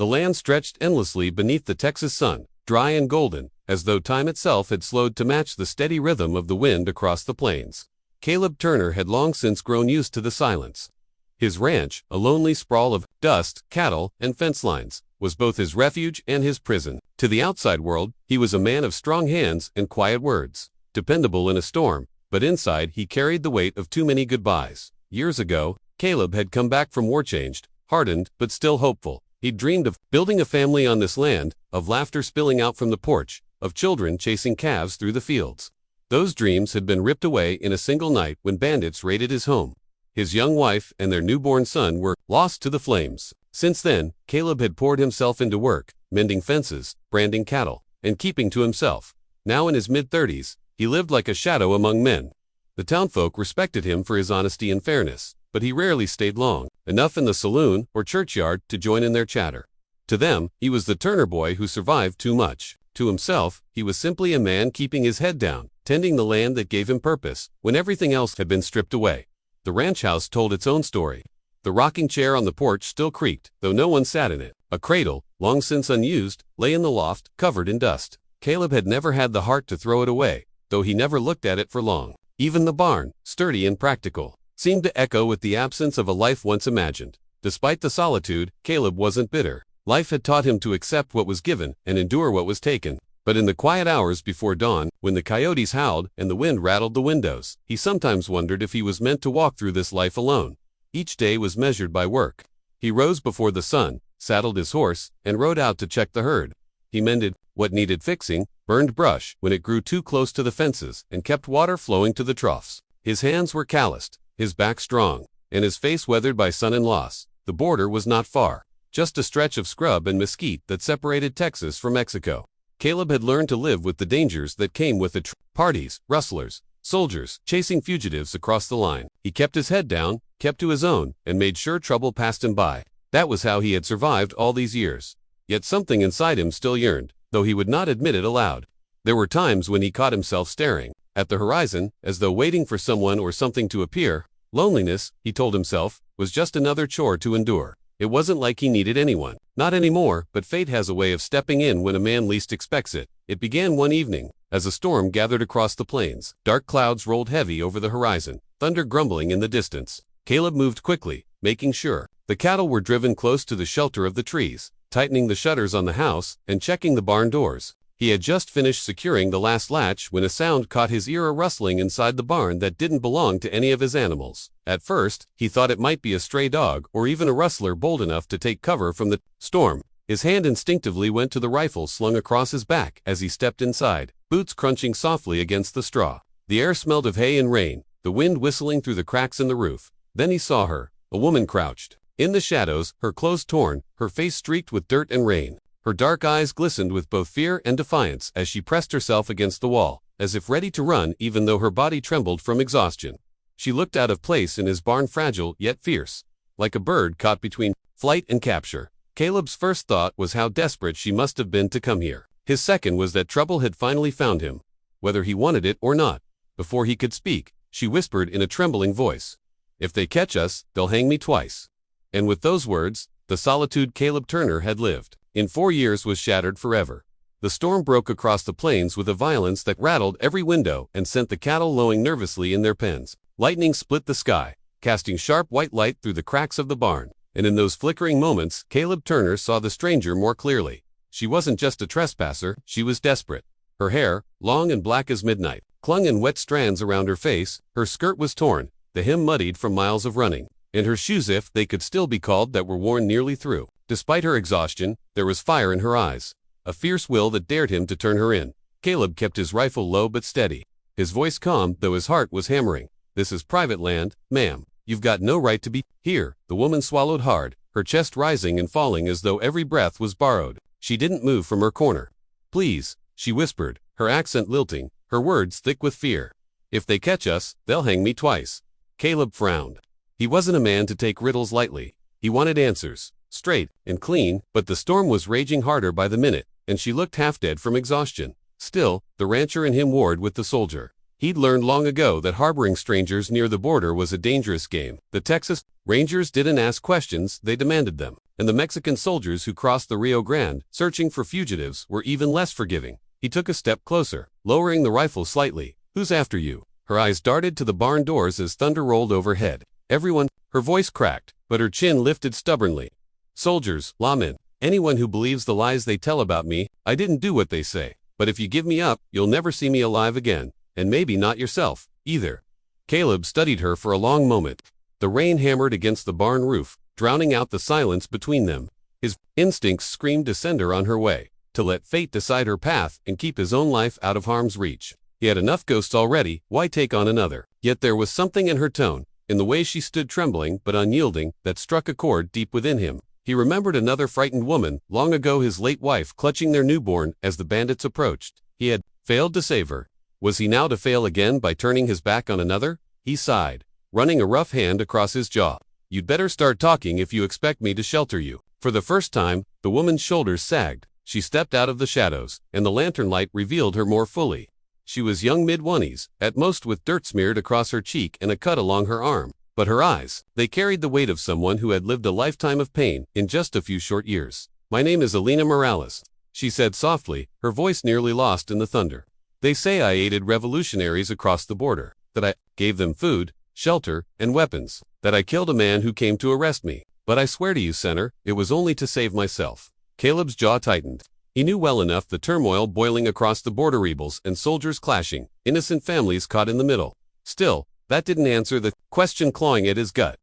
The land stretched endlessly beneath the Texas sun, dry and golden, as though time itself had slowed to match the steady rhythm of the wind across the plains. Caleb Turner had long since grown used to the silence. His ranch, a lonely sprawl of dust, cattle, and fence lines, was both his refuge and his prison. To the outside world, he was a man of strong hands and quiet words, dependable in a storm, but inside he carried the weight of too many goodbyes. Years ago, Caleb had come back from war changed, hardened, but still hopeful. He'd dreamed of building a family on this land, of laughter spilling out from the porch, of children chasing calves through the fields. Those dreams had been ripped away in a single night when bandits raided his home. His young wife and their newborn son were lost to the flames. Since then, Caleb had poured himself into work, mending fences, branding cattle, and keeping to himself. Now in his mid-30s, he lived like a shadow among men. The townfolk respected him for his honesty and fairness, but he rarely stayed long, enough in the saloon or churchyard to join in their chatter. To them, he was the Turner boy who survived too much. To himself, he was simply a man keeping his head down, tending the land that gave him purpose, when everything else had been stripped away. The ranch house told its own story. The rocking chair on the porch still creaked, though no one sat in it. A cradle, long since unused, lay in the loft, covered in dust. Caleb had never had the heart to throw it away, though he never looked at it for long. Even the barn, sturdy and practical, seemed to echo with the absence of a life once imagined. Despite the solitude, Caleb wasn't bitter. Life had taught him to accept what was given and endure what was taken. But in the quiet hours before dawn, when the coyotes howled and the wind rattled the windows, he sometimes wondered if he was meant to walk through this life alone. Each day was measured by work. He rose before the sun, saddled his horse, and rode out to check the herd. He mended what needed fixing, burned brush when it grew too close to the fences, and kept water flowing to the troughs. His hands were calloused, his back strong, and his face weathered by sun and loss. The border was not far, just a stretch of scrub and mesquite that separated Texas from Mexico. Caleb had learned to live with the dangers that came with it. Parties, rustlers, soldiers, chasing fugitives across the line. He kept his head down, kept to his own, and made sure trouble passed him by. That was how he had survived all these years. Yet something inside him still yearned, though he would not admit it aloud. There were times when he caught himself staring at the horizon, as though waiting for someone or something to appear. Loneliness, he told himself, was just another chore to endure. It wasn't like he needed anyone. Not anymore, but fate has a way of stepping in when a man least expects it. It began one evening, as a storm gathered across the plains. Dark clouds rolled heavy over the horizon, thunder grumbling in the distance. Caleb moved quickly, making sure. The cattle were driven close to the shelter of the trees, tightening the shutters on the house, and checking the barn doors. He had just finished securing the last latch when a sound caught his ear, a rustling inside the barn that didn't belong to any of his animals. At first, he thought it might be a stray dog or even a rustler bold enough to take cover from the storm. His hand instinctively went to the rifle slung across his back as he stepped inside, boots crunching softly against the straw. The air smelled of hay and rain, the wind whistling through the cracks in the roof. Then he saw her, a woman crouched in the shadows, her clothes torn, her face streaked with dirt and rain. Her dark eyes glistened with both fear and defiance as she pressed herself against the wall, as if ready to run even though her body trembled from exhaustion. She looked out of place in his barn, fragile yet fierce, like a bird caught between flight and capture. Caleb's first thought was how desperate she must have been to come here. His second was that trouble had finally found him, whether he wanted it or not. Before he could speak, she whispered in a trembling voice, "If they catch us, they'll hang me twice." And with those words, the solitude Caleb Turner had lived in 4 years was shattered forever. The storm broke across the plains with a violence that rattled every window and sent the cattle lowing nervously in their pens. Lightning split the sky, casting sharp white light through the cracks of the barn. And in those flickering moments, Caleb Turner saw the stranger more clearly. She wasn't just a trespasser, she was desperate. Her hair, long and black as midnight, clung in wet strands around her face. Her skirt was torn, the hem muddied from miles of running, and her shoes, if they could still be called that, were worn nearly through. Despite her exhaustion, there was fire in her eyes, a fierce will that dared him to turn her in. Caleb kept his rifle low but steady, his voice calm though his heart was hammering. "This is private land, ma'am. You've got no right to be here." The woman swallowed hard, her chest rising and falling as though every breath was borrowed. She didn't move from her corner. "Please," she whispered, her accent lilting, her words thick with fear. "If they catch us, they'll hang me twice." Caleb frowned. He wasn't a man to take riddles lightly. He wanted answers, straight and clean, but the storm was raging harder by the minute, and she looked half dead from exhaustion. Still, the rancher in him warred with the soldier. He'd learned long ago that harboring strangers near the border was a dangerous game. The Texas Rangers didn't ask questions, they demanded them. and the Mexican soldiers who crossed the Rio Grande, searching for fugitives, were even less forgiving. He took a step closer, lowering the rifle slightly. "Who's after you?" Her eyes darted to the barn doors as thunder rolled overhead. "Everyone." Her voice cracked, but her chin lifted stubbornly. "Soldiers, lawmen, anyone who believes the lies they tell about me. I didn't do what they say. But if you give me up, you'll never see me alive again, and maybe not yourself, either." Caleb studied her for a long moment. The rain hammered against the barn roof, drowning out the silence between them. His instincts screamed to send her on her way, to let fate decide her path and keep his own life out of harm's reach. He had enough ghosts already, why take on another? Yet there was something in her tone, in the way she stood trembling but unyielding, that struck a chord deep within him. He remembered another frightened woman, long ago his late wife, clutching their newborn as the bandits approached. He had failed to save her. Was he now to fail again by turning his back on another? He sighed, running a rough hand across his jaw. "You'd better start talking if you expect me to shelter you." For the first time, the woman's shoulders sagged. She stepped out of the shadows, and the lantern light revealed her more fully. She was young mid-20s, at most, with dirt smeared across her cheek and a cut along her arm. But her eyes, they carried the weight of someone who had lived a lifetime of pain in just a few short years. "My name is Elena Morales," she said softly, her voice nearly lost in the thunder. "They say I aided revolutionaries across the border, that I gave them food, shelter, and weapons, that I killed a man who came to arrest me. But I swear to you, Senator, it was only to save myself." Caleb's jaw tightened. He knew well enough the turmoil boiling across the border, rebels and soldiers clashing, innocent families caught in the middle. Still, that didn't answer the question clawing at his gut.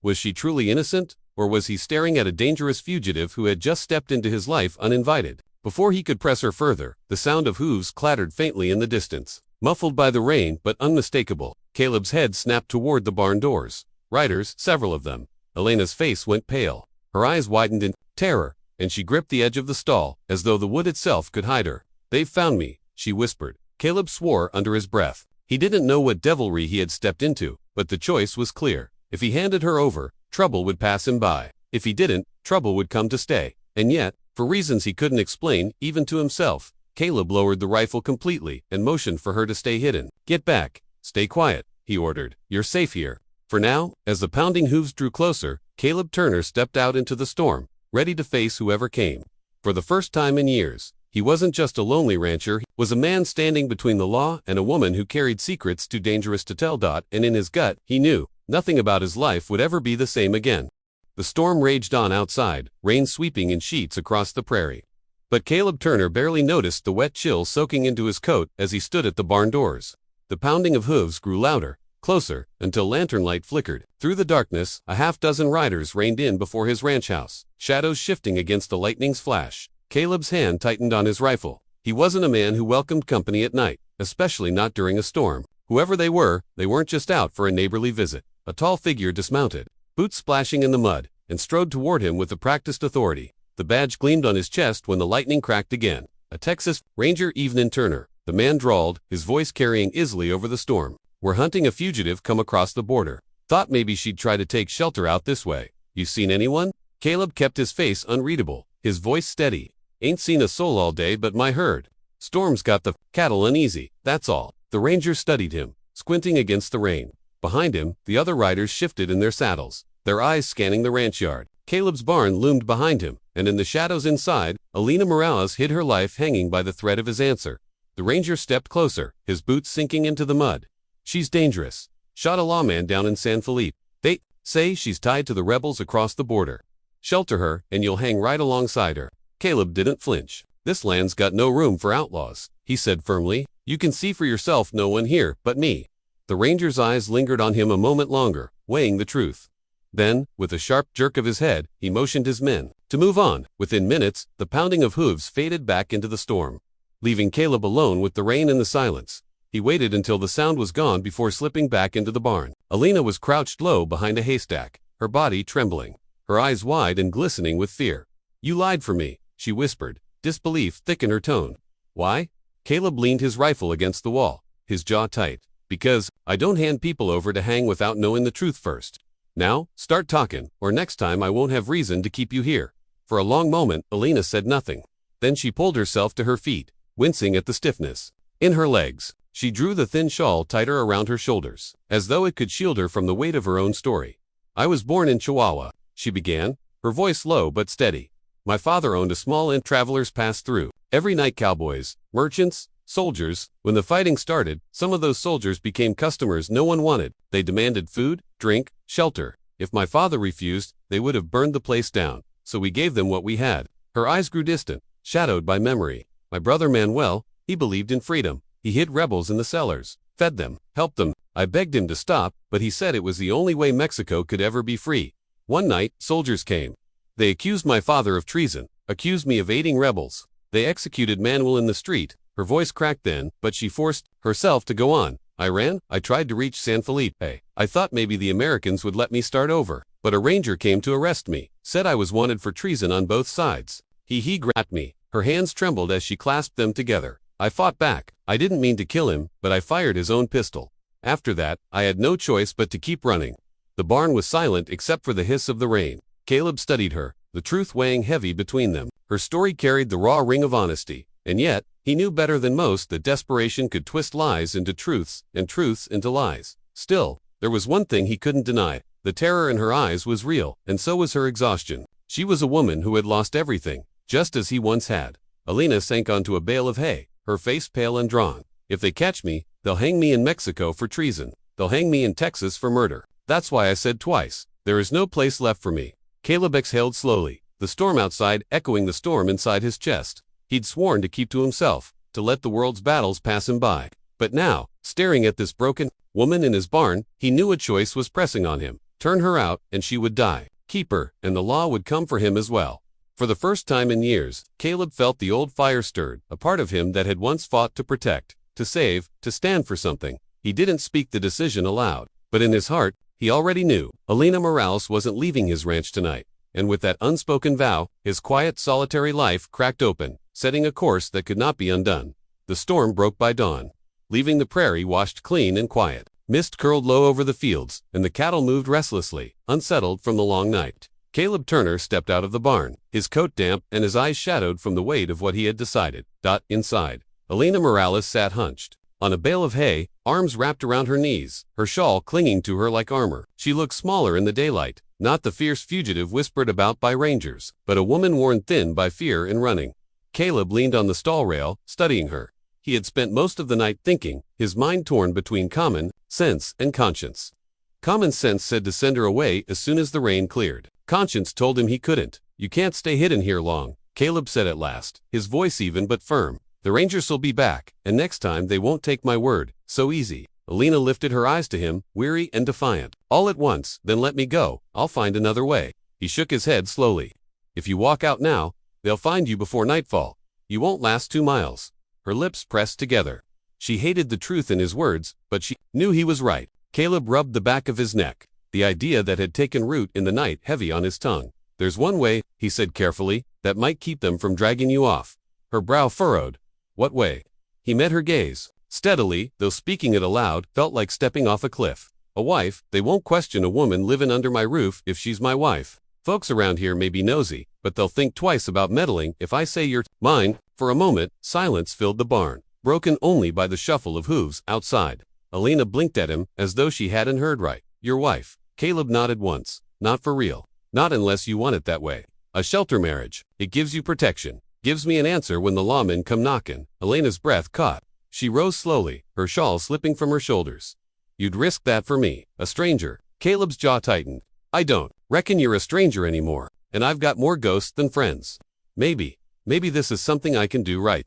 Was she truly innocent, or was he staring at a dangerous fugitive who had just stepped into his life uninvited? Before he could press her further, the sound of hooves clattered faintly in the distance. Muffled by the rain, but unmistakable, Caleb's head snapped toward the barn doors. Riders, several of them. Elena's face went pale. Her eyes widened in terror, and she gripped the edge of the stall, as though the wood itself could hide her. "They've found me," she whispered. Caleb swore under his breath. He didn't know what devilry he had stepped into, but the choice was clear. If he handed her over, trouble would pass him by. If he didn't, trouble would come to stay. And yet, for reasons he couldn't explain, even to himself, Caleb lowered the rifle completely and motioned for her to stay hidden. "Get back. Stay quiet," he ordered. "You're safe here." For now, as the pounding hooves drew closer, Caleb Turner stepped out into the storm, ready to face whoever came. For the first time in years, he wasn't just a lonely rancher, he was a man standing between the law and a woman who carried secrets too dangerous to tell. And in his gut, he knew, nothing about his life would ever be the same again. The storm raged on outside, rain sweeping in sheets across the prairie. But Caleb Turner barely noticed the wet chill soaking into his coat as he stood at the barn doors. The pounding of hooves grew louder, closer, until lantern light flickered. Through the darkness, a half-dozen riders reined in before his ranch house, shadows shifting against the lightning's flash. Caleb's hand tightened on his rifle. He wasn't a man who welcomed company at night, especially not during a storm. Whoever they weren't just out for a neighborly visit. A tall figure dismounted, boots splashing in the mud, and strode toward him with a practiced authority. The badge gleamed on his chest when the lightning cracked again. "A Texas Ranger, Evening Turner," the man drawled, his voice carrying easily over the storm. "We're hunting a fugitive come across the border. Thought maybe she'd try to take shelter out this way. You seen anyone?" Caleb kept his face unreadable, his voice steady. "Ain't seen a soul all day but my herd. Storm's got the cattle uneasy, that's all." The ranger studied him, squinting against the rain. Behind him, the other riders shifted in their saddles, their eyes scanning the ranch yard. Caleb's barn loomed behind him, and in the shadows inside, Elena Morales hid her life hanging by the thread of his answer. The ranger stepped closer, his boots sinking into the mud. "She's dangerous. Shot a lawman down in San Felipe. They say she's tied to the rebels across the border. Shelter her, and you'll hang right alongside her." Caleb didn't flinch. "This land's got no room for outlaws," he said firmly. "You can see for yourself, no one here but me." The ranger's eyes lingered on him a moment longer, weighing the truth. Then, with a sharp jerk of his head, he motioned his men to move on. Within minutes, the pounding of hooves faded back into the storm, leaving Caleb alone with the rain and the silence. He waited until the sound was gone before slipping back into the barn. Elena was crouched low behind a haystack, her body trembling, her eyes wide and glistening with fear. "You lied for me," she whispered, disbelief thick in her tone. "Why?" Caleb leaned his rifle against the wall, his jaw tight. "Because I don't hand people over to hang without knowing the truth first. Now, start talking, or next time I won't have reason to keep you here." For a long moment, Elena said nothing. Then she pulled herself to her feet, wincing at the stiffness in her legs. She drew the thin shawl tighter around her shoulders, as though it could shield her from the weight of her own story. "I was born in Chihuahua," she began, her voice low but steady. My father owned a small inn travelers passed through. Every night cowboys, merchants, soldiers. When the fighting started, some of those soldiers became customers no one wanted. They demanded food, drink, shelter. If my father refused, they would have burned the place down. So we gave them what we had. Her eyes grew distant, shadowed by memory. My brother Manuel, he believed in freedom. He hid rebels in the cellars, fed them, helped them. I begged him to stop, but he said it was the only way Mexico could ever be free. One night, soldiers came. They accused my father of treason, accused me of aiding rebels. They executed Manuel in the street. Her voice cracked then, but she forced herself to go on. I ran. I tried to reach San Felipe. I thought maybe the Americans would let me start over. But a ranger came to arrest me, said I was wanted for treason on both sides. He grabbed me. Her hands trembled as she clasped them together. I fought back. I didn't mean to kill him, but I fired his own pistol. After that, I had no choice but to keep running. The barn was silent except for the hiss of the rain. Caleb studied her, the truth weighing heavy between them. Her story carried the raw ring of honesty, and yet, he knew better than most that desperation could twist lies into truths and truths into lies. Still, there was one thing he couldn't deny. The terror in her eyes was real, and so was her exhaustion. She was a woman who had lost everything, just as he once had. Alina sank onto a bale of hay, her face pale and drawn. If they catch me, they'll hang me in Mexico for treason. They'll hang me in Texas for murder. That's why I said twice, there is no place left for me. Caleb exhaled slowly, the storm outside echoing the storm inside his chest. He'd sworn to keep to himself, to let the world's battles pass him by. But now, staring at this broken woman in his barn, he knew a choice was pressing on him. Turn her out, and she would die. Keep her, and the law would come for him as well. For the first time in years, Caleb felt the old fire stirred, a part of him that had once fought to protect, to save, to stand for something. He didn't speak the decision aloud, but in his heart, he already knew. Alina Morales wasn't leaving his ranch tonight. And with that unspoken vow, his quiet, solitary life cracked open, setting a course that could not be undone. The storm broke by dawn, leaving the prairie washed clean and quiet. Mist curled low over the fields, and the cattle moved restlessly, unsettled from the long night. Caleb Turner stepped out of the barn, his coat damp and his eyes shadowed from the weight of what he had decided. Inside, Alina Morales sat hunched on a bale of hay, arms wrapped around her knees, her shawl clinging to her like armor. She looked smaller in the daylight, not the fierce fugitive whispered about by rangers, but a woman worn thin by fear and running. Caleb leaned on the stall rail, studying her. He had spent most of the night thinking, his mind torn between common sense and conscience. Common sense said to send her away as soon as the rain cleared. Conscience told him he couldn't. You can't stay hidden here long, Caleb said at last, his voice even but firm. The rangers will be back, and next time they won't take my word so easy. Alina lifted her eyes to him, weary and defiant. All at once, then let me go. I'll find another way. He shook his head slowly. If you walk out now, they'll find you before nightfall. You won't last 2 miles. Her lips pressed together. She hated the truth in his words, but she knew he was right. Caleb rubbed the back of his neck, the idea that had taken root in the night heavy on his tongue. There's one way, he said carefully, that might keep them from dragging you off. Her brow furrowed. What way? He met her gaze. Steadily, though speaking it aloud, felt like stepping off a cliff. A wife, they won't question a woman living under my roof if she's my wife. Folks around here may be nosy, but they'll think twice about meddling if I say you're mine. For a moment, silence filled the barn, broken only by the shuffle of hooves outside. Alina blinked at him as though she hadn't heard right. Your wife. Caleb nodded once. Not for real. Not unless you want it that way. A shelter marriage. It gives you protection. Gives me an answer when the lawmen come knocking. Alina's breath caught. She rose slowly, her shawl slipping from her shoulders. You'd risk that for me, a stranger. Caleb's jaw tightened. I don't reckon you're a stranger anymore, and I've got more ghosts than friends. Maybe this is something I can do right.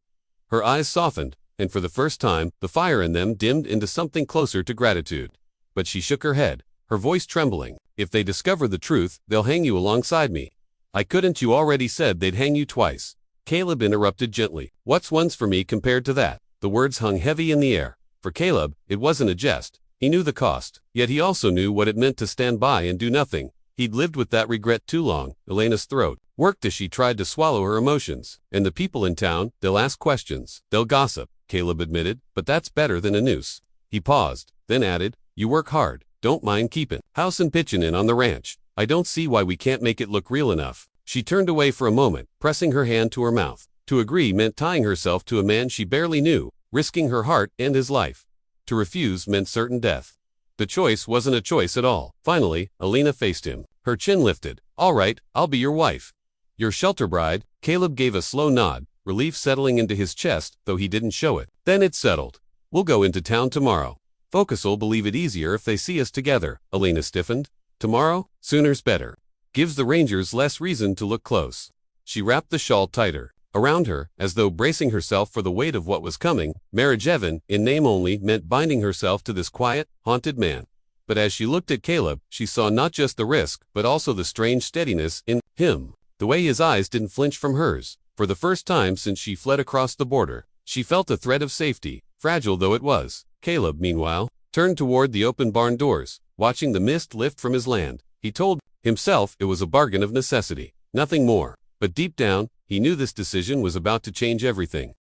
Her eyes softened, and for the first time, the fire in them dimmed into something closer to gratitude. But she shook her head, her voice trembling. If they discover the truth, they'll hang you alongside me. I couldn't. You already said they'd hang you twice. Caleb interrupted gently. What's once for me compared to that? The words hung heavy in the air. For Caleb, it wasn't a jest. He knew the cost, yet he also knew what it meant to stand by and do nothing. He'd lived with that regret too long. Elena's throat worked as she tried to swallow her emotions. And the people in town, they'll ask questions. They'll gossip, Caleb admitted, but that's better than a noose. He paused, then added, you work hard. Don't mind keeping house and pitching in on the ranch. I don't see why we can't make it look real enough. She turned away for a moment, pressing her hand to her mouth. To agree meant tying herself to a man she barely knew, risking her heart and his life. To refuse meant certain death. The choice wasn't a choice at all. Finally, Alina faced him, Her chin lifted. All right, I'll be your wife. Your shelter bride. Caleb gave a slow nod, relief settling into his chest, though he didn't show it. Then it's settled. We'll go into town tomorrow. Focus'll believe it easier if they see us together. Elena stiffened. Tomorrow? Sooner's better. Gives the Rangers less reason to look close. She wrapped the shawl tighter around her, as though bracing herself for the weight of what was coming. Marriage, even in name only, meant binding herself to this quiet, haunted man. But as she looked at Caleb, she saw not just the risk, but also the strange steadiness in him. The way his eyes didn't flinch from hers. For the first time since she fled across the border, she felt a thread of safety, fragile though it was. Caleb, meanwhile, turned toward the open barn doors, watching the mist lift from his land. He told himself it was a bargain of necessity, nothing more. But deep down, he knew this decision was about to change everything.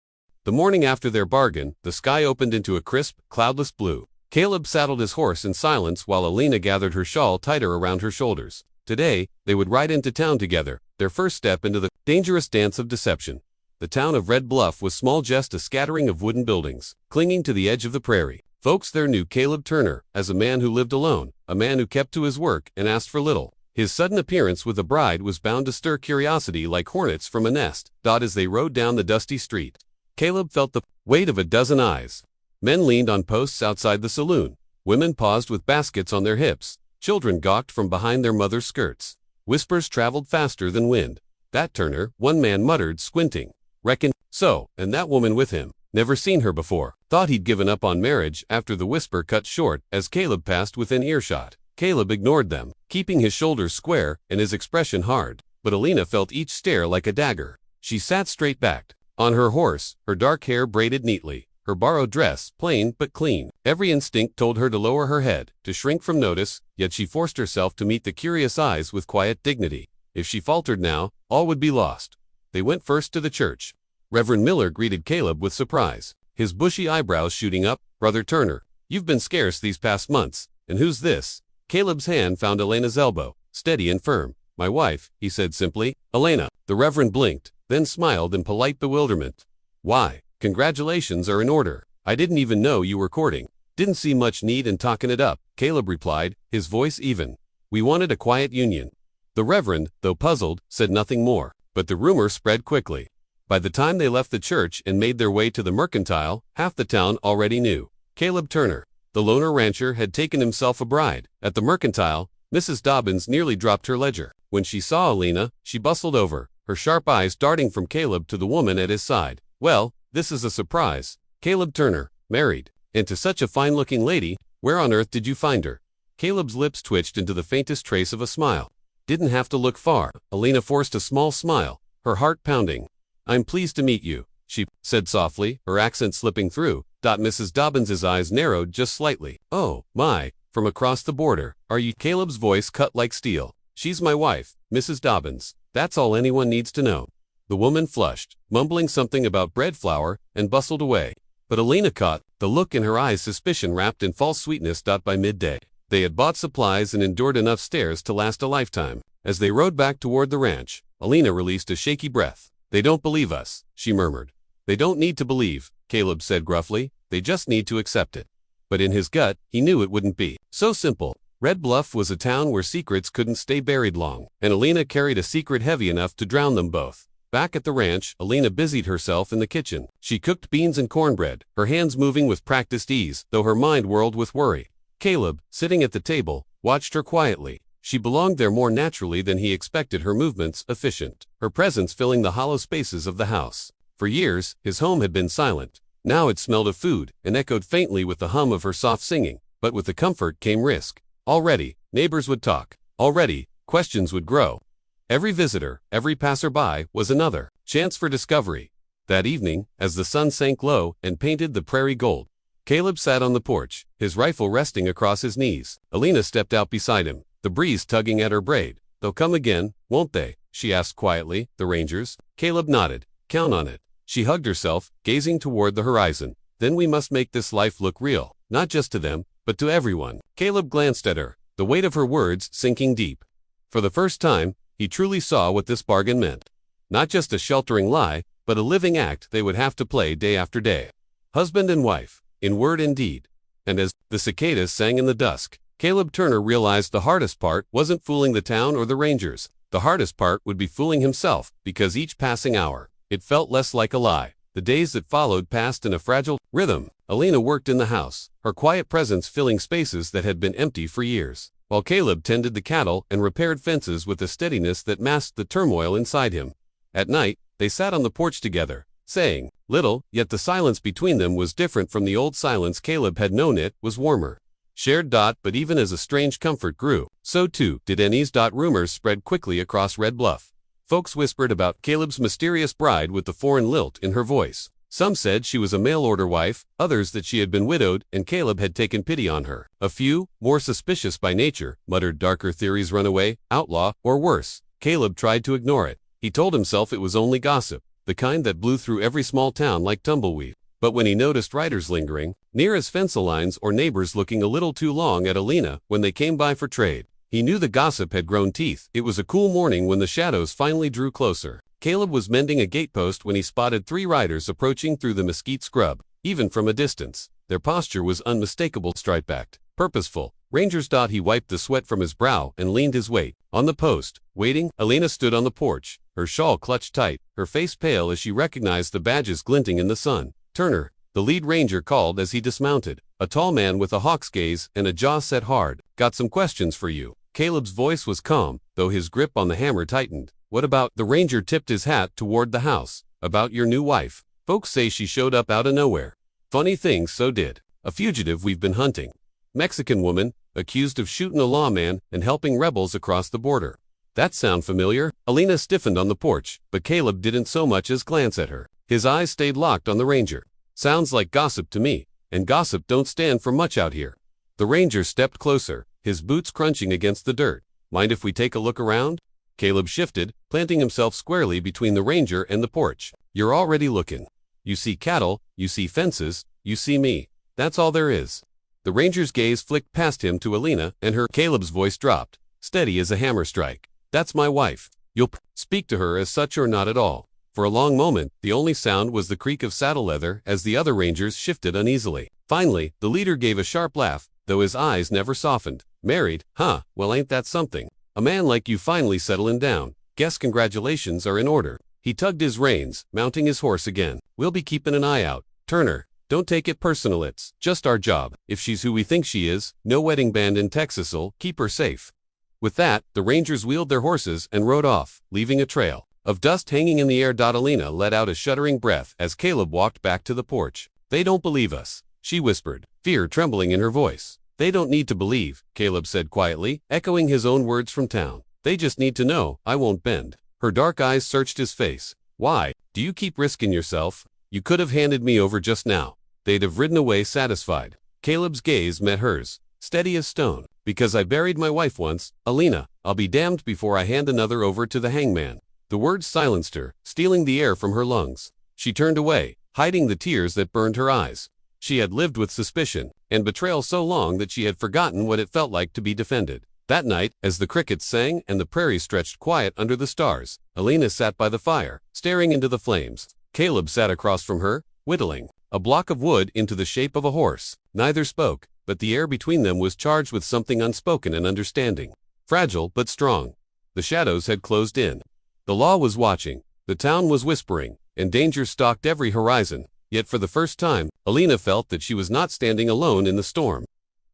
The morning after their bargain, the sky opened into a crisp, cloudless blue. Caleb saddled his horse in silence while Alina gathered her shawl tighter around her shoulders. Today, they would ride into town together, their first step into the dangerous dance of deception. The town of Red Bluff was small, just a scattering of wooden buildings, clinging to the edge of the prairie. Folks there knew Caleb Turner as a man who lived alone, a man who kept to his work and asked for little. His sudden appearance with a bride was bound to stir curiosity like hornets from a nest. As they rode down the dusty street, Caleb felt the weight of a dozen eyes. Men leaned on posts outside the saloon. Women paused with baskets on their hips. Children gawked from behind their mothers' skirts. Whispers traveled faster than wind. That Turner, one man muttered, squinting. Reckon so, and that woman with him. Never seen her before. Thought he'd given up on marriage after the whisper cut short as Caleb passed within earshot. Caleb ignored them, keeping his shoulders square and his expression hard. But Alina felt each stare like a dagger. She sat straight-backed on her horse, her dark hair braided neatly, her borrowed dress plain but clean. Every instinct told her to lower her head, to shrink from notice, yet she forced herself to meet the curious eyes with quiet dignity. If she faltered now, all would be lost. They went first to the church. Reverend Miller greeted Caleb with surprise, his bushy eyebrows shooting up. Brother Turner, you've been scarce these past months. And who's this? Caleb's hand found Elena's elbow, steady and firm. My wife, he said simply. Elena. The Reverend blinked, then smiled in polite bewilderment. Why, congratulations are in order. I didn't even know you were courting. Didn't see much need in talking it up, Caleb replied, his voice even. We wanted a quiet union. The Reverend, though puzzled, said nothing more, but the rumor spread quickly. By the time they left the church and made their way to the mercantile, half the town already knew. Caleb Turner, the loner rancher, had taken himself a bride. At the mercantile, Mrs. Dobbins nearly dropped her ledger. When she saw Alina, she bustled over, her sharp eyes darting from Caleb to the woman at his side. Well, this is a surprise. Caleb Turner, married, and to such a fine-looking lady. Where on earth did you find her? Caleb's lips twitched into the faintest trace of a smile. Didn't have to look far. Alina forced a small smile, her heart pounding. I'm pleased to meet you, she said softly, her accent slipping through. Mrs. Dobbins's eyes narrowed just slightly. Oh, my, from across the border, are you? Caleb's voice cut like steel. She's my wife, Mrs. Dobbins. That's all anyone needs to know. The woman flushed, mumbling something about bread flour, and bustled away. But Alina caught the look in her eyes, suspicion wrapped in false sweetness. By midday, they had bought supplies and endured enough stares to last a lifetime. As they rode back toward the ranch, Alina released a shaky breath. They don't believe us, she murmured. They don't need to believe, Caleb said gruffly. They just need to accept it. But in his gut, he knew it wouldn't be so simple. Red Bluff was a town where secrets couldn't stay buried long, and Alina carried a secret heavy enough to drown them both. Back at the ranch, Alina busied herself in the kitchen. She cooked beans and cornbread, her hands moving with practiced ease, though her mind whirled with worry. Caleb, sitting at the table, watched her quietly. She belonged there more naturally than he expected, her movements efficient, her presence filling the hollow spaces of the house. For years, his home had been silent. Now it smelled of food and echoed faintly with the hum of her soft singing. But with the comfort came risk. Already, neighbors would talk. Already, questions would grow. Every visitor, every passerby, was another chance for discovery. That evening, as the sun sank low and painted the prairie gold, Caleb sat on the porch, his rifle resting across his knees. Alina stepped out beside him, the breeze tugging at her braid. They'll come again, won't they? She asked quietly. The Rangers? Caleb nodded. Count on it. She hugged herself, gazing toward the horizon. Then we must make this life look real, not just to them, but to everyone. Caleb glanced at her, the weight of her words sinking deep. For the first time, he truly saw what this bargain meant. Not just a sheltering lie, but a living act they would have to play day after day. Husband and wife, in word and deed. And as the cicadas sang in the dusk, Caleb Turner realized the hardest part wasn't fooling the town or the Rangers. The hardest part would be fooling himself, because each passing hour, it felt less like a lie. The days that followed passed in a fragile rhythm. Alina worked in the house, her quiet presence filling spaces that had been empty for years, while Caleb tended the cattle and repaired fences with a steadiness that masked the turmoil inside him. At night, they sat on the porch together, saying little, yet the silence between them was different from the old silence Caleb had known. It was warmer. Shared. But even as a strange comfort grew, so too did unease. Rumors spread quickly across Red Bluff. Folks whispered about Caleb's mysterious bride with the foreign lilt in her voice. Some said she was a mail-order wife, others that she had been widowed and Caleb had taken pity on her. A few, more suspicious by nature, muttered darker theories: runaway, outlaw, or worse. Caleb tried to ignore it. He told himself it was only gossip, the kind that blew through every small town like tumbleweed. But when he noticed riders lingering near his fence lines or neighbors looking a little too long at Alina when they came by for trade, he knew the gossip had grown teeth. It was a cool morning when the shadows finally drew closer. Caleb was mending a gatepost when he spotted 3 riders approaching through the mesquite scrub. Even from a distance, their posture was unmistakable, straight-backed, purposeful. Rangers. He wiped the sweat from his brow and leaned his weight on the post, waiting. Alina stood on the porch, her shawl clutched tight, her face pale as she recognized the badges glinting in the sun. Turner, the lead ranger, called as he dismounted, a tall man with a hawk's gaze and a jaw set hard. Got some questions for you. Caleb's voice was calm, though his grip on the hammer tightened. What about? The ranger tipped his hat toward the house. About your new wife. Folks say she showed up out of nowhere. Funny thing, so did. A fugitive we've been hunting. Mexican woman, accused of shooting a lawman and helping rebels across the border. That sound familiar? Alina stiffened on the porch, but Caleb didn't so much as glance at her. His eyes stayed locked on the ranger. Sounds like gossip to me, and gossip don't stand for much out here. The ranger stepped closer, his boots crunching against the dirt. Mind if we take a look around? Caleb shifted, planting himself squarely between the ranger and the porch. You're already looking. You see cattle, you see fences, you see me. That's all there is. The ranger's gaze flicked past him to Alina, and Caleb's voice dropped, steady as a hammer strike. That's my wife. You'll speak to her as such or not at all. For a long moment, the only sound was the creak of saddle leather as the other rangers shifted uneasily. Finally, the leader gave a sharp laugh, though his eyes never softened. Married? Huh, well ain't that something? A man like you finally settling down. Guess congratulations are in order. He tugged his reins, mounting his horse again. We'll be keeping an eye out. Turner, don't take it personal, it's just our job. If she's who we think she is, no wedding band in Texas'll keep her safe. With that, the rangers wheeled their horses and rode off, leaving a trail of dust hanging in the air. Alina let out a shuddering breath as Caleb walked back to the porch. They don't believe us, she whispered, fear trembling in her voice. They don't need to believe, Caleb said quietly, echoing his own words from town. They just need to know I won't bend. Her dark eyes searched his face. Why do you keep risking yourself? You could have handed me over just now. They'd have ridden away satisfied. Caleb's gaze met hers, steady as stone. Because I buried my wife once, Alina, I'll be damned before I hand another over to the hangman. The words silenced her, stealing the air from her lungs. She turned away, hiding the tears that burned her eyes. She had lived with suspicion and betrayal so long that she had forgotten what it felt like to be defended. That night, as the crickets sang and the prairie stretched quiet under the stars, Alina sat by the fire, staring into the flames. Caleb sat across from her, whittling a block of wood into the shape of a horse. Neither spoke, but the air between them was charged with something unspoken and understanding. Fragile but strong. The shadows had closed in. The law was watching, the town was whispering, and danger stalked every horizon. Yet for the first time, Alina felt that she was not standing alone in the storm.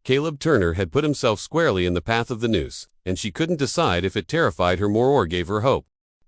Caleb Turner had put himself squarely in the path of the noose, and she couldn't decide if it terrified her more or gave her hope.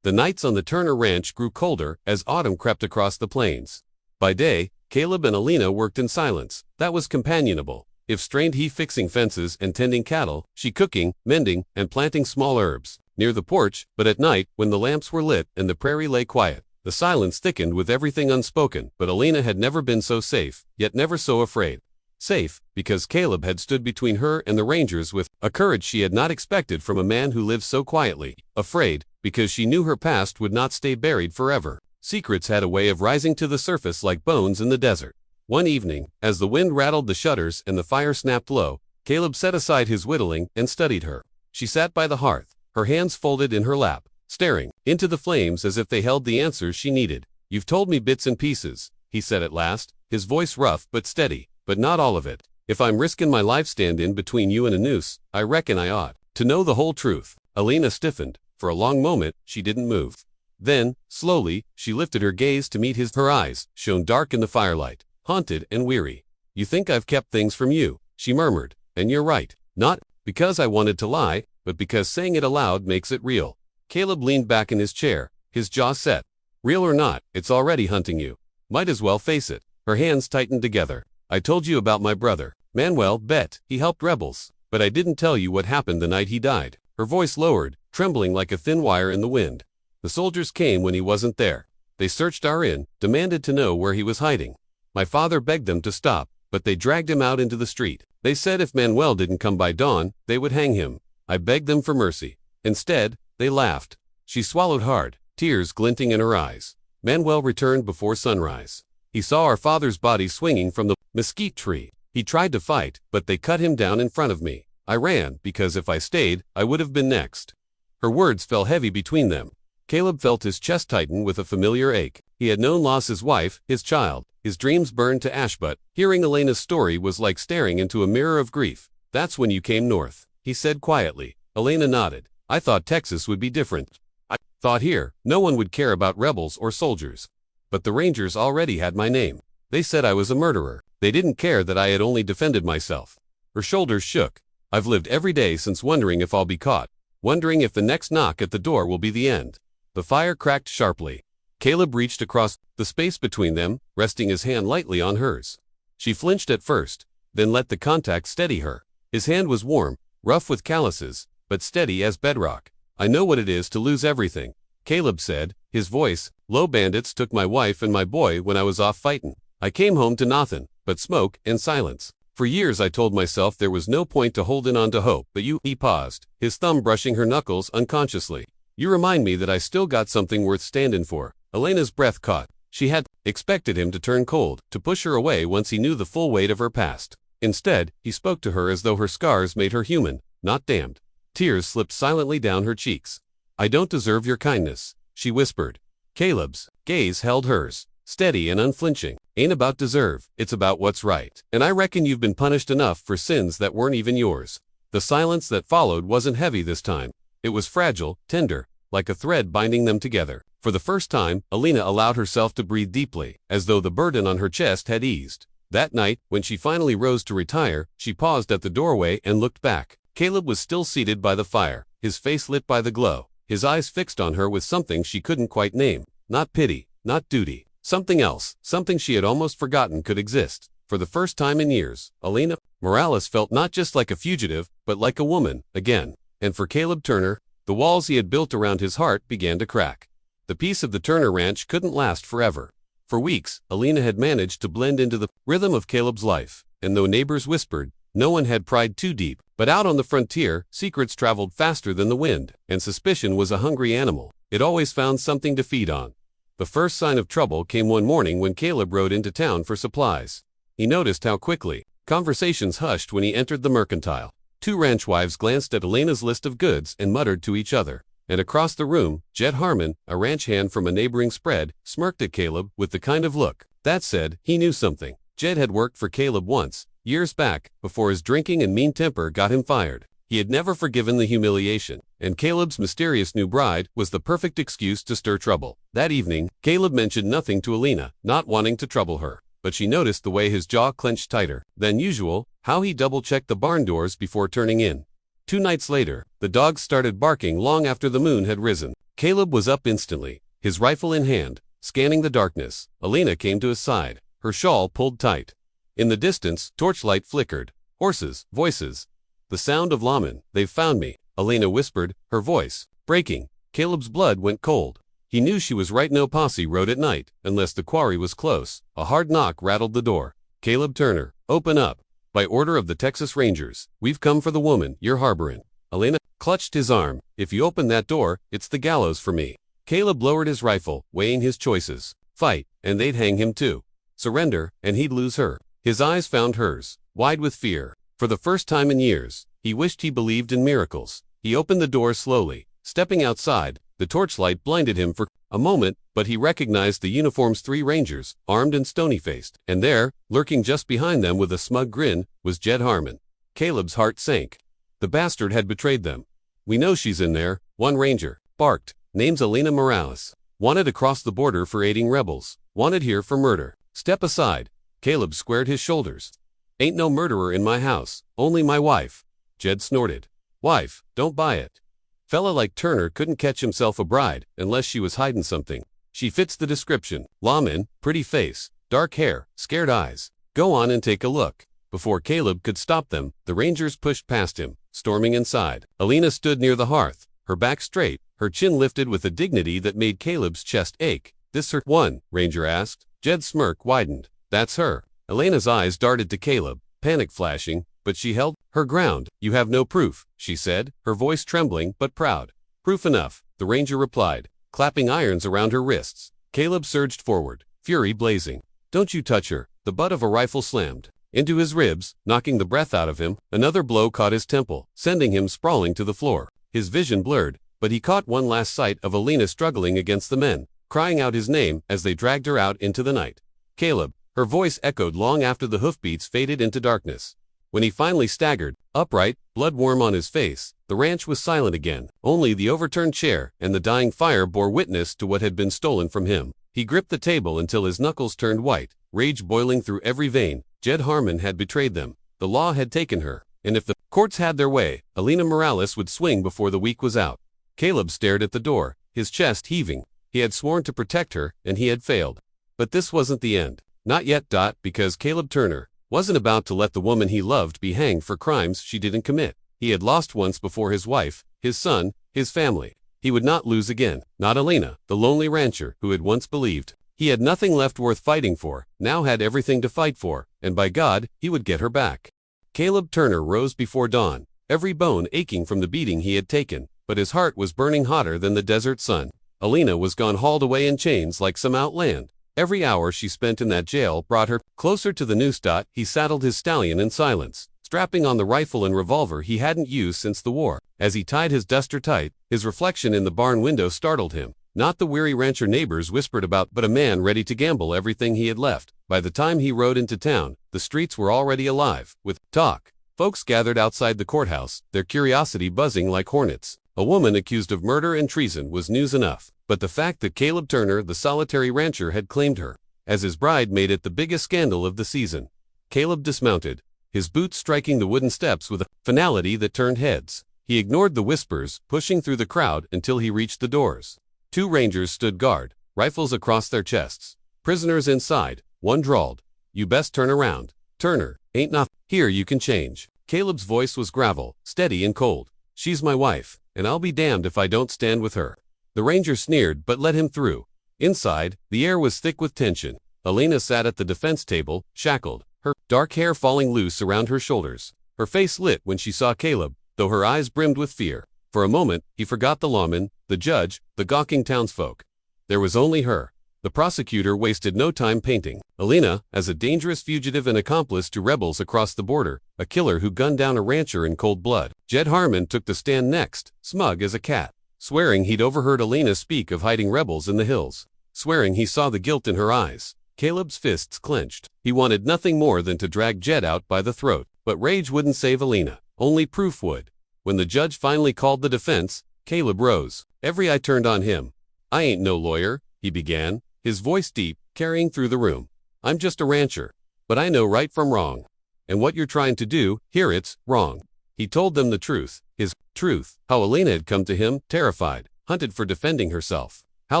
The nights on the Turner ranch grew colder as autumn crept across the plains. By day, Caleb and Alina worked in silence. That was companionable. If strained, he fixing fences and tending cattle, she cooking, mending, and planting small herbs near the porch. But at night, when the lamps were lit and the prairie lay quiet, the silence thickened with everything unspoken. But Alina had never been so safe, yet never so afraid. Safe, because Caleb had stood between her and the rangers with a courage she had not expected from a man who lived so quietly. Afraid, because she knew her past would not stay buried forever. Secrets had a way of rising to the surface like bones in the desert. One evening, as the wind rattled the shutters and the fire snapped low, Caleb set aside his whittling and studied her. She sat by the hearth, her hands folded in her lap, staring into the flames as if they held the answers she needed. You've told me bits and pieces, he said at last, his voice rough but steady, but not all of it. If I'm risking my life stand in between you and a noose, I reckon I ought to know the whole truth. Elena stiffened. For a long moment, she didn't move. Then, slowly, she lifted her gaze to meet his. Her eyes shone dark in the firelight, haunted and weary. You think I've kept things from you, she murmured, and you're right. Not because I wanted to lie, but because saying it aloud makes it real. Caleb leaned back in his chair, his jaw set. Real or not, it's already hunting you. Might as well face it. Her hands tightened together. I told you about my brother, Manuel. Bet he helped rebels, but I didn't tell you what happened the night he died. Her voice lowered, trembling like a thin wire in the wind. The soldiers came when he wasn't there. They searched our inn, demanded to know where he was hiding. My father begged them to stop, but they dragged him out into the street. They said if Manuel didn't come by dawn, they would hang him. I begged them for mercy. Instead, they laughed. She swallowed hard, tears glinting in her eyes. Manuel returned before sunrise. He saw our father's body swinging from the mesquite tree. He tried to fight, but they cut him down in front of me. I ran, because if I stayed, I would have been next. Her words fell heavy between them. Caleb felt his chest tighten with a familiar ache. He had known loss his wife, his child, his dreams burned to ash, but hearing Elena's story was like staring into a mirror of grief. That's when you came north, he said quietly. Elena nodded. I thought Texas would be different. I thought here, no one would care about rebels or soldiers. But the Rangers already had my name. They said I was a murderer. They didn't care that I had only defended myself. Her shoulders shook. I've lived every day since wondering if I'll be caught, wondering if the next knock at the door will be the end. The fire cracked sharply. Caleb reached across the space between them, resting his hand lightly on hers. She flinched at first, then let the contact steady her. His hand was warm, rough with calluses, but steady as bedrock. I know what it is to lose everything, Caleb said, his voice low. Bandits took my wife and my boy when I was off fightin'. I came home to nothin' but smoke and silence. For years I told myself there was no point to holding on to hope, but you. He paused, his thumb brushing her knuckles unconsciously. You remind me that I still got something worth standing for. Elena's breath caught. She had expected him to turn cold, to push her away once he knew the full weight of her past. Instead, he spoke to her as though her scars made her human, not damned. Tears slipped silently down her cheeks. I don't deserve your kindness, she whispered. Caleb's gaze held hers, steady and unflinching. Ain't about deserve, it's about what's right. And I reckon you've been punished enough for sins that weren't even yours. The silence that followed wasn't heavy this time. It was fragile, tender, like a thread binding them together. For the first time, Elena allowed herself to breathe deeply, as though the burden on her chest had eased. That night, when she finally rose to retire, she paused at the doorway and looked back. Caleb was still seated by the fire, his face lit by the glow, his eyes fixed on her with something she couldn't quite name. Not pity, not duty. Something else, something she had almost forgotten could exist. For the first time in years, Elena Morales felt not just like a fugitive, but like a woman, again. And for Caleb Turner, the walls he had built around his heart began to crack. The peace of the Turner ranch couldn't last forever. For weeks, Elena had managed to blend into the rhythm of Caleb's life, and though neighbors whispered, no one had pried too deep. But out on the frontier, secrets traveled faster than the wind, and suspicion was a hungry animal. It always found something to feed on. The first sign of trouble came one morning when Caleb rode into town for supplies. He noticed how quickly conversations hushed when he entered the mercantile. Two ranch wives glanced at Elena's list of goods and muttered to each other. And across the room, Jed Harmon, a ranch hand from a neighboring spread, smirked at Caleb with the kind of look that said he knew something. Jed had worked for Caleb once, years back, before his drinking and mean temper got him fired. He had never forgiven the humiliation, and Caleb's mysterious new bride was the perfect excuse to stir trouble. That evening, Caleb mentioned nothing to Elena, not wanting to trouble her, but she noticed the way his jaw clenched tighter than usual, how he double-checked the barn doors before turning in. 2 nights later, the dogs started barking long after the moon had risen. Caleb was up instantly, his rifle in hand, scanning the darkness. Elena came to his side, her shawl pulled tight. In the distance, torchlight flickered. Horses, voices. The sound of lawmen. They've found me, Elena whispered, her voice breaking. Caleb's blood went cold. He knew she was right. No posse rode at night, unless the quarry was close. A hard knock rattled the door. Caleb Turner, open up. By order of the Texas Rangers, we've come for the woman you're harboring. Elena clutched his arm. If you open that door, it's the gallows for me. Caleb lowered his rifle, weighing his choices. Fight, and they'd hang him too. Surrender, and he'd lose her. His eyes found hers, wide with fear. For the first time in years, he wished he believed in miracles. He opened the door slowly, stepping outside, The torchlight blinded him for a moment, but he recognized the uniform's 3 rangers, armed and stony-faced. And there, lurking just behind them with a smug grin, was Jed Harmon. Caleb's heart sank. The bastard had betrayed them. "We know she's in there," one ranger barked. "Name's Elena Morales. Wanted across the border for aiding rebels. Wanted here for murder." "Step aside." Caleb squared his shoulders. "Ain't no murderer in my house, only my wife." Jed snorted. "Wife, don't buy it. Fella like Turner couldn't catch himself a bride unless she was hiding something. She fits the description. Lawman, pretty face, dark hair, scared eyes. Go on and take a look." Before Caleb could stop them, the rangers pushed past him, storming inside. Elena stood near the hearth, her back straight, her chin lifted with a dignity that made Caleb's chest ache. "This her?" one ranger asked. Jed's smirk widened. "That's her." Elena's eyes darted to Caleb, panic flashing, but she held her ground. "You have no proof," she said, her voice trembling but proud. "Proof enough," the ranger replied, clapping irons around her wrists. Caleb surged forward, fury blazing. "Don't you touch her." The butt of a rifle slammed into his ribs, knocking the breath out of him. Another blow caught his temple, sending him sprawling to the floor. His vision blurred, but he caught one last sight of Elena struggling against the men, crying out his name as they dragged her out into the night. "Caleb." Her voice echoed long after the hoofbeats faded into darkness. When he finally staggered, upright, blood warm on his face, the ranch was silent again. Only the overturned chair and the dying fire bore witness to what had been stolen from him. He gripped the table until his knuckles turned white, rage boiling through every vein. Jed Harmon had betrayed them. The law had taken her, and if the courts had their way, Elena Morales would swing before the week was out. Caleb stared at the door, his chest heaving. He had sworn to protect her, and he had failed. But this wasn't the end. Not yet. Because Caleb Turner wasn't about to let the woman he loved be hanged for crimes she didn't commit. He had lost once before: his wife, his son, his family. He would not lose again. Not Elena, the lonely rancher who had once believed he had nothing left worth fighting for, now had everything to fight for, and by God, he would get her back. Caleb Turner rose before dawn, every bone aching from the beating he had taken, but his heart was burning hotter than the desert sun. Elena was gone, hauled away in chains like some outland. Every hour she spent in that jail brought her closer to the noose. He saddled his stallion in silence, strapping on the rifle and revolver he hadn't used since the war. As he tied his duster tight, his reflection in the barn window startled him. Not the weary rancher neighbors whispered about, but a man ready to gamble everything he had left. By the time he rode into town, the streets were already alive with talk. Folks gathered outside the courthouse, their curiosity buzzing like hornets. A woman accused of murder and treason was news enough, but the fact that Caleb Turner, the solitary rancher, had claimed her as his bride made it the biggest scandal of the season. Caleb dismounted, his boots striking the wooden steps with a finality that turned heads. He ignored the whispers, pushing through the crowd until he reached the doors. 2 rangers stood guard, rifles across their chests. Prisoners inside. One drawled, "You best turn around. Turner, ain't nothing here you can change." Caleb's voice was gravel, steady and cold. "She's my wife, and I'll be damned if I don't stand with her." The ranger sneered but let him through. Inside, the air was thick with tension. Elena sat at the defense table, shackled, her dark hair falling loose around her shoulders. Her face lit when she saw Caleb, though her eyes brimmed with fear. For a moment, he forgot the lawman, the judge, the gawking townsfolk. There was only her. The prosecutor wasted no time painting Elena as a dangerous fugitive and accomplice to rebels across the border, a killer who gunned down a rancher in cold blood. Jed Harmon took the stand next, smug as a cat, swearing he'd overheard Elena speak of hiding rebels in the hills, swearing he saw the guilt in her eyes. Caleb's fists clenched. He wanted nothing more than to drag Jed out by the throat, but rage wouldn't save Elena. Only proof would. When the judge finally called the defense, Caleb rose. Every eye turned on him. "I ain't no lawyer," he began, his voice deep, carrying through the room. "I'm just a rancher, but I know right from wrong. And what you're trying to do, here it's wrong." He told them the truth, his truth, how Elena had come to him, terrified, hunted for defending herself. How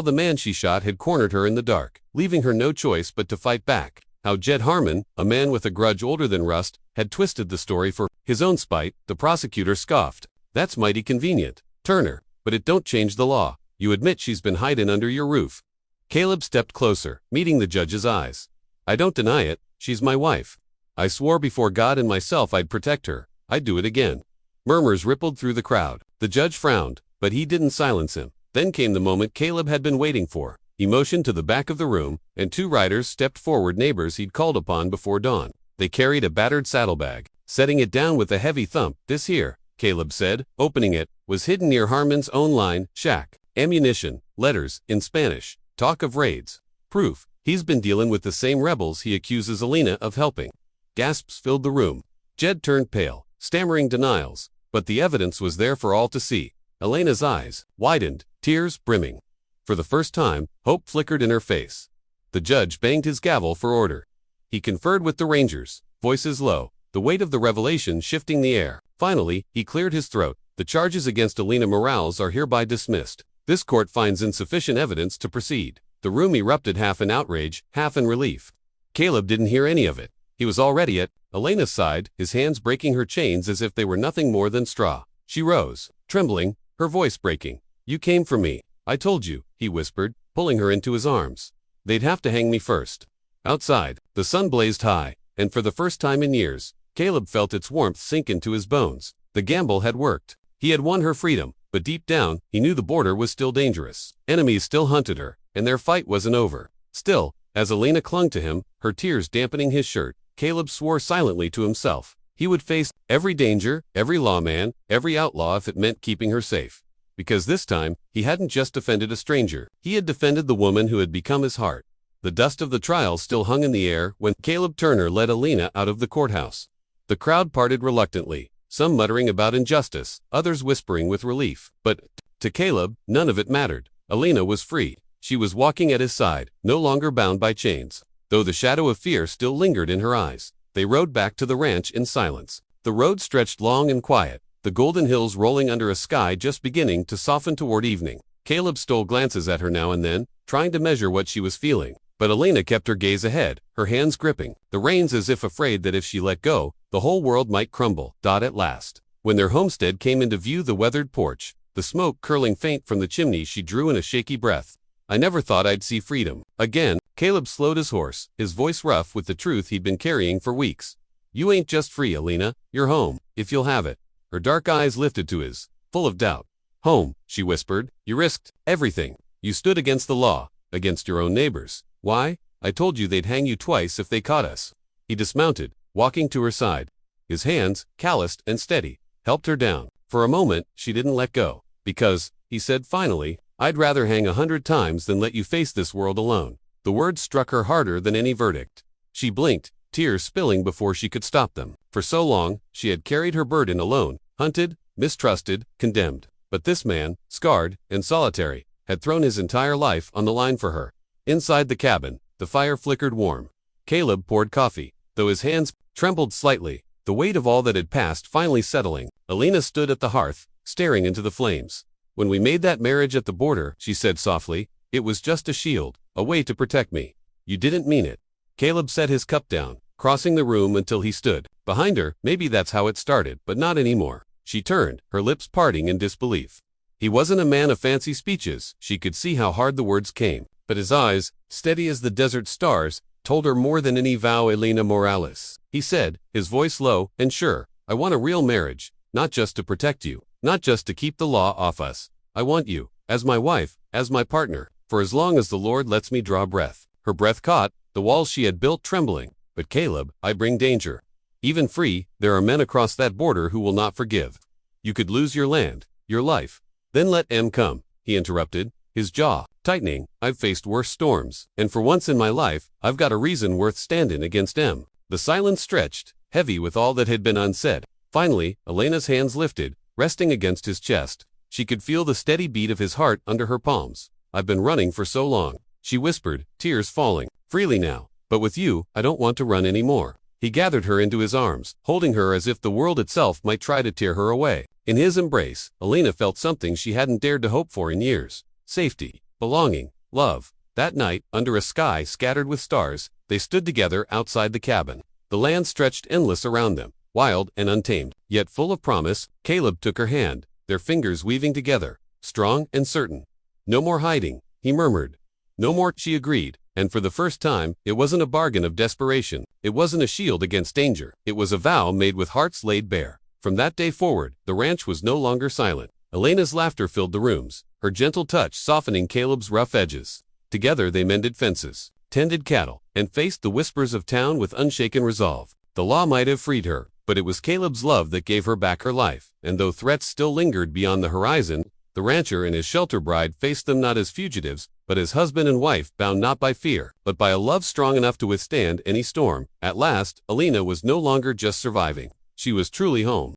the man she shot had cornered her in the dark, leaving her no choice but to fight back. How Jed Harmon, a man with a grudge older than rust, had twisted the story for his own spite. The prosecutor scoffed. "That's mighty convenient, Turner, but it don't change the law. You admit she's been hiding under your roof." Caleb stepped closer, meeting the judge's eyes. "I don't deny it. She's my wife. I swore before God and myself I'd protect her. I'd do it again." Murmurs rippled through the crowd. The judge frowned, but he didn't silence him. Then came the moment Caleb had been waiting for. He motioned to the back of the room, and 2 riders stepped forward, neighbors he'd called upon before dawn. They carried a battered saddlebag. Setting it down with a heavy thump, "This here," Caleb said, opening it, was hidden near Harmon's own line shack. Ammunition, letters, in Spanish, talk of raids. Proof, he's been dealing with the same rebels he accuses Alina of helping. Gasps filled the room. Jed turned pale, stammering denials, but the evidence was there for all to see. Elena's eyes widened, tears brimming. For the first time, hope flickered in her face. The judge banged his gavel for order. He conferred with the rangers, voices low, the weight of the revelation shifting the air. Finally, he cleared his throat. The charges against Alina Morales are hereby dismissed. This court finds insufficient evidence to proceed. The room erupted, half in outrage, half in relief. Caleb didn't hear any of it. He was already at Elena's side, his hands breaking her chains as if they were nothing more than straw. She rose, trembling, her voice breaking. "You came for me. I told you," he whispered, pulling her into his arms. "They'd have to hang me first." Outside, the sun blazed high, and for the first time in years, Caleb felt its warmth sink into his bones. The gamble had worked. He had won her freedom, but deep down, he knew the border was still dangerous. Enemies still hunted her, and their fight wasn't over. Still, as Alina clung to him, her tears dampening his shirt, Caleb swore silently to himself. He would face every danger, every lawman, every outlaw if it meant keeping her safe. Because this time, he hadn't just defended a stranger. He had defended the woman who had become his heart. The dust of the trial still hung in the air when Caleb Turner led Alina out of the courthouse. The crowd parted reluctantly, some muttering about injustice, others whispering with relief. But to Caleb, none of it mattered. Alina was free. She was walking at his side, no longer bound by chains. Though the shadow of fear still lingered in her eyes, they rode back to the ranch in silence. The road stretched long and quiet, the golden hills rolling under a sky just beginning to soften toward evening. Caleb stole glances at her now and then, trying to measure what she was feeling. But Alina kept her gaze ahead, her hands gripping the reins as if afraid that if she let go, the whole world might crumble. At last, when their homestead came into view, the weathered porch, the smoke curling faint from the chimney, she drew in a shaky breath. "I never thought I'd see freedom again." Caleb slowed his horse, his voice rough with the truth he'd been carrying for weeks. "You ain't just free, Alina. You're home, if you'll have it." Her dark eyes lifted to his, full of doubt. "Home," she whispered. "You risked everything. You stood against the law, against your own neighbors. Why? I told you they'd hang you twice if they caught us." He dismounted, walking to her side. His hands, calloused and steady, helped her down. For a moment, she didn't let go. "Because," he said finally, "I'd rather hang 100 times than let you face this world alone." The words struck her harder than any verdict. She blinked, tears spilling before she could stop them. For so long, she had carried her burden alone, hunted, mistrusted, condemned. But this man, scarred and solitary, had thrown his entire life on the line for her. Inside the cabin, the fire flickered warm. Caleb poured coffee, though his hands trembled slightly, the weight of all that had passed finally settling. Alina stood at the hearth, staring into the flames. "When we made that marriage at the border," she said softly, "it was just a shield, a way to protect me. You didn't mean it." Caleb set his cup down, crossing the room until he stood behind her. "Maybe that's how it started, but not anymore." She turned, her lips parting in disbelief. He wasn't a man of fancy speeches. She could see how hard the words came, but his eyes, steady as the desert stars, told her more than any vow. "Alina Morales," he said, his voice low and sure, "I want a real marriage, not just to protect you, not just to keep the law off us. I want you, as my wife, as my partner, for as long as the Lord lets me draw breath." Her breath caught, the walls she had built trembling. "But Caleb, I bring danger. Even free, there are men across that border who will not forgive. You could lose your land, your life." "Then let M come," he interrupted, his jaw tightening. "I've faced worse storms, and for once in my life, I've got a reason worth standing against M." The silence stretched, heavy with all that had been unsaid. Finally, Elena's hands lifted, resting against his chest. She could feel the steady beat of his heart under her palms. "I've been running for so long," she whispered, tears falling. "Freely now. But with you, I don't want to run anymore." He gathered her into his arms, holding her as if the world itself might try to tear her away. In his embrace, Alina felt something she hadn't dared to hope for in years. Safety, belonging, love. That night, under a sky scattered with stars, they stood together outside the cabin. The land stretched endless around them, wild and untamed, yet full of promise. Caleb took her hand, their fingers weaving together, strong and certain. "No more hiding," he murmured. "No more," she agreed. And for the first time, it wasn't a bargain of desperation. It wasn't a shield against danger. It was a vow made with hearts laid bare. From that day forward, the ranch was no longer silent. Elena's laughter filled the rooms, her gentle touch softening Caleb's rough edges. Together they mended fences, tended cattle, and faced the whispers of town with unshaken resolve. The law might have freed her, but it was Caleb's love that gave her back her life. And though threats still lingered beyond the horizon, The rancher and his shelter bride faced them not as fugitives, but as husband and wife bound not by fear, but by a love strong enough to withstand any storm. At last, Alina was no longer just surviving. She was truly home.